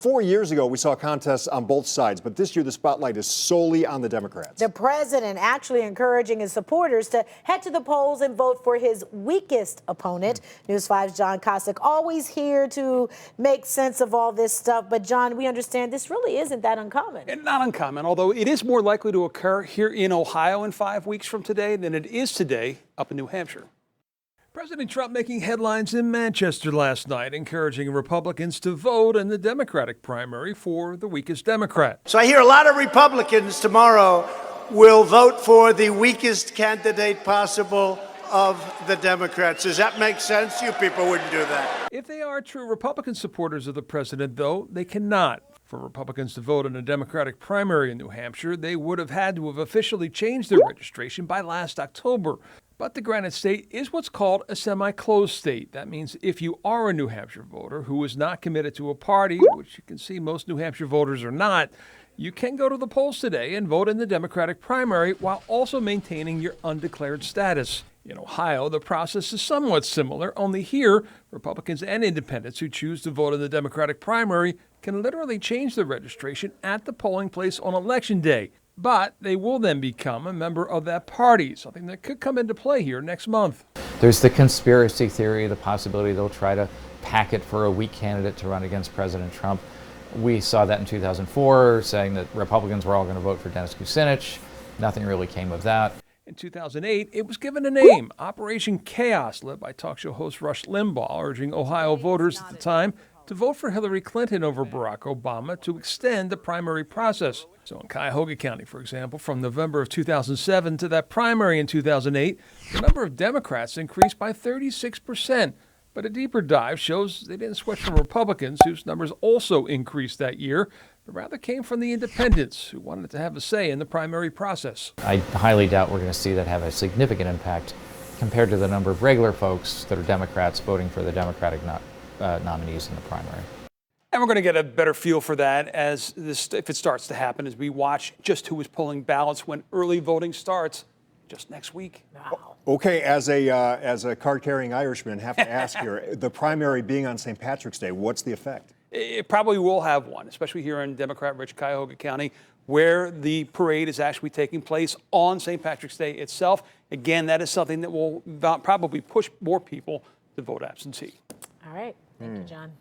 4 years ago, we saw contests on both sides, but this year the spotlight is solely on the Democrats. The president actually encouraging his supporters to head to the polls and vote for his weakest opponent. News 5's John Kosick, always here to make sense of all this stuff. But John, we understand this really isn't that uncommon. And not uncommon, although it is more likely to occur here in Ohio in 5 weeks from today than it is today up in New Hampshire. President Trump making headlines in Manchester last night, encouraging Republicans to vote in the Democratic primary for the weakest Democrat. So I hear a lot of Republicans tomorrow will vote for the weakest candidate possible of the Democrats. Does that make sense? You people wouldn't do that. If they are true Republican supporters of the president, though, they cannot. For Republicans to vote in a Democratic primary in New Hampshire, they would have had to have officially changed their registration by last October. But the Granite State is what's called a semi-closed state. That means if you are a New Hampshire voter who is not committed to a party, which you can see most New Hampshire voters are not, you can go to the polls today and vote in the Democratic primary while also maintaining your undeclared status. In Ohio, the process is somewhat similar, only here, Republicans and independents who choose to vote in the Democratic primary can literally change their registration at the polling place on Election Day. But they will then become a member of that party, something that could come into play here next month. There's the conspiracy theory, the possibility they'll try to pack it for a weak candidate to run against President Trump. We saw that in 2004, saying that Republicans were all going to vote for Dennis Kucinich. Nothing really came of that. In 2008, it was given a name, Operation Chaos, led by talk show host Rush Limbaugh, urging Ohio voters at the time to vote for Hillary Clinton over Barack Obama to extend the primary process. So in Cuyahoga County, for example, from November of 2007 to that primary in 2008, the number of Democrats increased by 36%. But a deeper dive shows they didn't switch from Republicans, whose numbers also increased that year, but rather came from the independents, who wanted to have a say in the primary process. I highly doubt we're going to see that have a significant impact compared to the number of regular folks that are Democrats voting for the Democratic nominees in the primary. And we're going to get a better feel for that as this, if it starts to happen, as we watch just who is pulling ballots when early voting starts just next week. Wow. Okay, as a card-carrying Irishman, have to ask here, the primary being on St. Patrick's Day, what's the effect? It probably will have one, especially here in Democrat-rich Cuyahoga County, where the parade is actually taking place on St. Patrick's Day itself. Again, that is something that will probably push more people to vote absentee. All right. Thank you, John.